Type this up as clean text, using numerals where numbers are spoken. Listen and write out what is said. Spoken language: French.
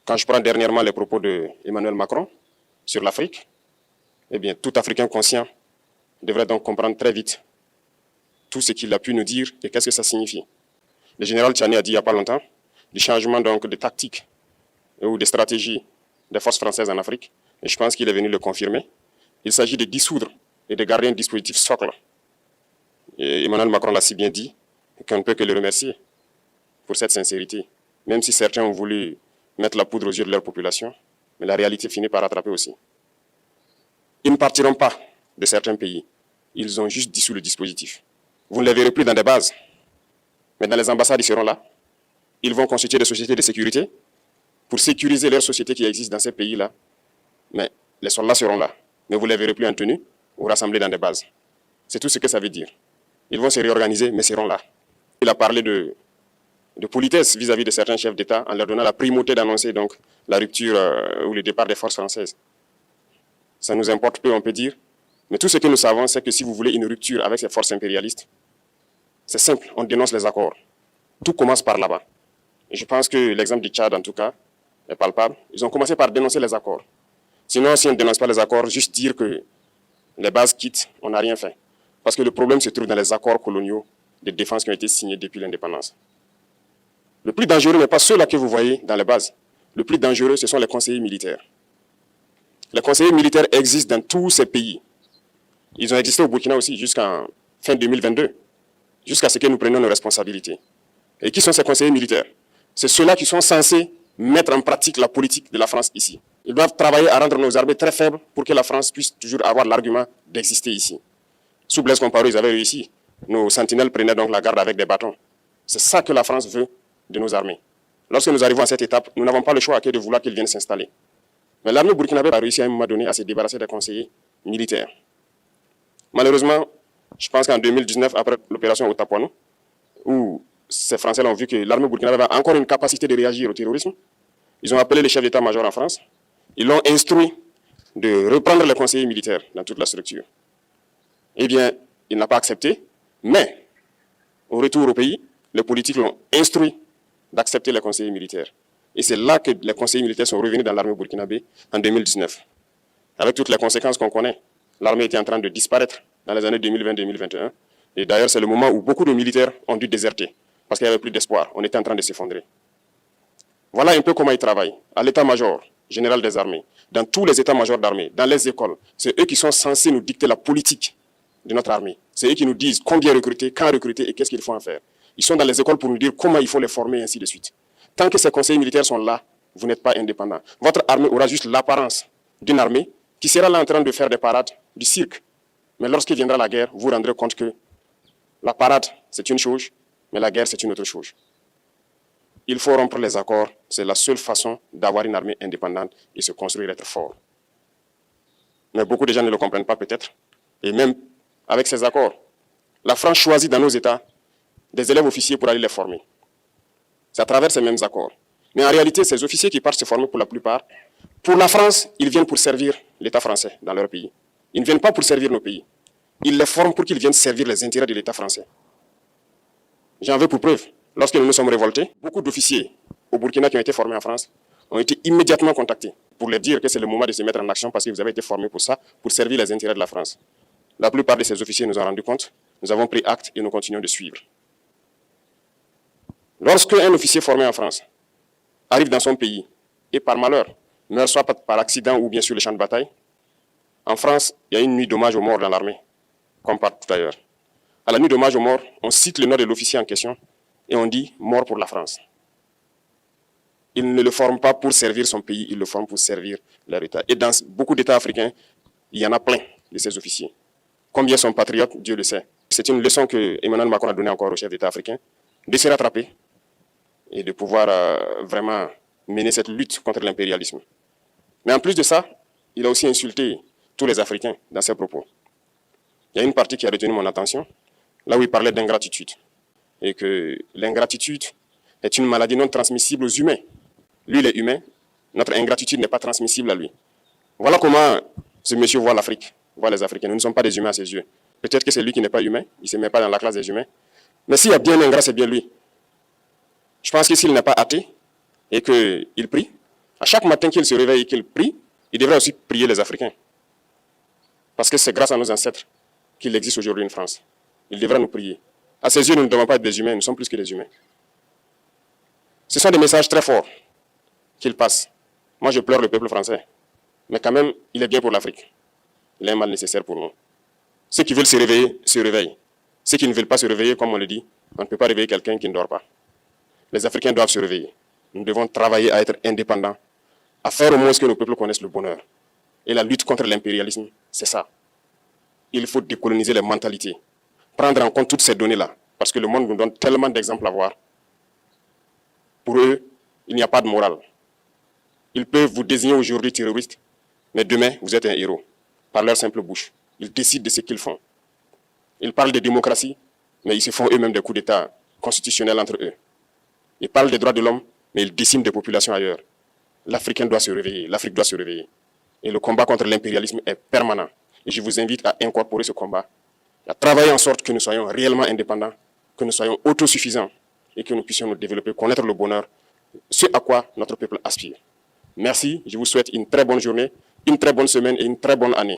Quand je prends dernièrement les propos d'Emmanuel Macron sur l'Afrique, eh bien, tout Africain conscient devrait donc comprendre très vite tout ce qu'il a pu nous dire et qu'est-ce que ça signifie. Le général Tchani a dit il n'y a pas longtemps du changement donc de tactique ou de stratégie des forces françaises en Afrique, et je pense qu'il est venu le confirmer. Il s'agit de dissoudre et de garder un dispositif socle. Et Emmanuel Macron l'a si bien dit qu'on ne peut que le remercier pour cette sincérité, même si certains ont voulu mettre la poudre aux yeux de leur population, mais la réalité finit par rattraper aussi. Ils ne partiront pas de certains pays, ils ont juste dissous le dispositif. Vous ne les verrez plus dans des bases, mais dans les ambassades, ils seront là. Ils vont constituer des sociétés de sécurité pour sécuriser leurs sociétés qui existent dans ces pays-là. Mais les soldats seront là, mais vous ne les verrez plus en tenue ou rassemblés dans des bases. C'est tout ce que ça veut dire. Ils vont se réorganiser, mais seront là. Il a parlé de politesse vis-à-vis de certains chefs d'État en leur donnant la primauté d'annoncer donc la rupture ou le départ des forces françaises. Ça nous importe peu, on peut dire. Mais tout ce que nous savons, c'est que si vous voulez une rupture avec ces forces impérialistes, c'est simple, on dénonce les accords. Tout commence par là-bas. Et je pense que l'exemple du Tchad, en tout cas, est palpable. Ils ont commencé par dénoncer les accords. Sinon, si on ne dénonce pas les accords, juste dire que les bases quittent, on n'a rien fait. Parce que le problème se trouve dans les accords coloniaux de défense qui ont été signés depuis l'indépendance. Le plus dangereux n'est pas ceux-là que vous voyez dans les bases. Le plus dangereux, ce sont les conseillers militaires. Les conseillers militaires existent dans tous ces pays. Ils ont existé au Burkina aussi jusqu'en fin 2022, jusqu'à ce que nous prenions nos responsabilités. Et qui sont ces conseillers militaires? C'est ceux-là qui sont censés mettre en pratique la politique de la France ici. Ils doivent travailler à rendre nos armées très faibles pour que la France puisse toujours avoir l'argument d'exister ici. Sous Blaise Compaoré, ils avaient réussi. Nos sentinelles prenaient donc la garde avec des bâtons. C'est ça que la France veut de nos armées. Lorsque nous arrivons à cette étape, nous n'avons pas le choix que de vouloir qu'ils viennent s'installer. Mais l'armée burkinabé a réussi à un moment donné à se débarrasser des conseillers militaires. Malheureusement, je pense qu'en 2019, après l'opération Otapoano, où ces Français ont vu que l'armée burkinabé a encore une capacité de réagir au terrorisme, ils ont appelé les chefs d'état-major en France, ils l'ont instruit de reprendre les conseillers militaires dans toute la structure. Eh bien, il n'a pas accepté, mais au retour au pays, les politiques l'ont instruit d'accepter les conseillers militaires. Et c'est là que les conseillers militaires sont revenus dans l'armée burkinabé en 2019. Avec toutes les conséquences qu'on connaît, l'armée était en train de disparaître dans les années 2020-2021. Et d'ailleurs, c'est le moment où beaucoup de militaires ont dû déserter, parce qu'il n'y avait plus d'espoir. On était en train de s'effondrer. Voilà un peu comment ils travaillent. À l'état-major général des armées, dans tous les états-majors d'armée, dans les écoles, c'est eux qui sont censés nous dicter la politique de notre armée. C'est eux qui nous disent combien recruter, quand recruter et qu'est-ce qu'il faut en faire. Ils sont dans les écoles pour nous dire comment il faut les former et ainsi de suite. Tant que ces conseillers militaires sont là, vous n'êtes pas indépendant. Votre armée aura juste l'apparence d'une armée qui sera là en train de faire des parades, du cirque. Mais lorsqu'il viendra la guerre, vous vous rendrez compte que la parade, c'est une chose, mais la guerre, c'est une autre chose. Il faut rompre les accords. C'est la seule façon d'avoir une armée indépendante et se construire, être fort. Mais beaucoup de gens ne le comprennent pas peut-être. Et même avec ces accords, la France choisit dans nos États des élèves officiers pour aller les former. C'est à travers ces mêmes accords. Mais en réalité, ces officiers qui partent se former pour la plupart, pour la France, ils viennent pour servir l'État français dans leur pays. Ils ne viennent pas pour servir nos pays. Ils les forment pour qu'ils viennent servir les intérêts de l'État français. J'en veux pour preuve. Lorsque nous nous sommes révoltés, beaucoup d'officiers au Burkina qui ont été formés en France ont été immédiatement contactés pour leur dire que c'est le moment de se mettre en action parce que vous avez été formés pour ça, pour servir les intérêts de la France. La plupart de ces officiers nous ont rendu compte, nous avons pris acte et nous continuons de suivre. Lorsque un officier formé en France arrive dans son pays et par malheur meurt soit par accident ou bien sur le champ de bataille, en France, il y a une nuit d'hommage aux morts dans l'armée, comme partout ailleurs. À la nuit d'hommage aux morts, on cite le nom de l'officier en question et on dit « mort pour la France ». Il ne le forme pas pour servir son pays, il le forme pour servir leur État. Et dans beaucoup d'États africains, il y en a plein de ces officiers. Combien sont patriotes, Dieu le sait. C'est une leçon que Emmanuel Macron a donnée encore aux chefs d'État africains, de se rattraper et de pouvoir vraiment mener cette lutte contre l'impérialisme. Mais en plus de ça, il a aussi insulté tous les Africains dans ses propos. Il y a une partie qui a retenu mon attention, là où il parlait d'ingratitude. Et que l'ingratitude est une maladie non transmissible aux humains. Lui, il est humain, notre ingratitude n'est pas transmissible à lui. Voilà comment ce monsieur voit l'Afrique, voit les Africains. Nous ne sommes pas des humains à ses yeux. Peut-être que c'est lui qui n'est pas humain, il ne se met pas dans la classe des humains. Mais s'il y a bien un ingrat, c'est bien lui. Je pense que s'il n'est pas athée et qu'il prie, À chaque matin qu'il se réveille et qu'il prie, il devrait aussi prier les Africains. Parce que c'est grâce à nos ancêtres qu'il existe aujourd'hui une France. Il devrait nous prier. À ses yeux, nous ne devons pas être des humains, nous sommes plus que des humains. Ce sont des messages très forts qu'il passe. Moi, je pleure le peuple français. Mais quand même, il est bien pour l'Afrique. Il est un mal nécessaire pour nous. Ceux qui veulent se réveiller, se réveillent. Ceux qui ne veulent pas se réveiller, comme on le dit, on ne peut pas réveiller quelqu'un qui ne dort pas. Les Africains doivent se réveiller. Nous devons travailler à être indépendants, à faire au moins ce que nos peuples connaissent le bonheur. Et la lutte contre l'impérialisme, c'est ça. Il faut décoloniser les mentalités, prendre en compte toutes ces données-là, parce que le monde nous donne tellement d'exemples à voir. Pour eux, il n'y a pas de morale. Ils peuvent vous désigner aujourd'hui terroriste, mais demain, vous êtes un héros, par leur simple bouche. Ils décident de ce qu'ils font. Ils parlent de démocratie, mais ils se font eux-mêmes des coups d'État constitutionnels entre eux. Ils parlent des droits de l'homme, mais ils déciment des populations ailleurs. L'Africain doit se réveiller, l'Afrique doit se réveiller. Et le combat contre l'impérialisme est permanent. Et je vous invite à incorporer ce combat, à travailler en sorte que nous soyons réellement indépendants, que nous soyons autosuffisants et que nous puissions nous développer, connaître le bonheur, ce à quoi notre peuple aspire. Merci, je vous souhaite une très bonne journée, une très bonne semaine et une très bonne année.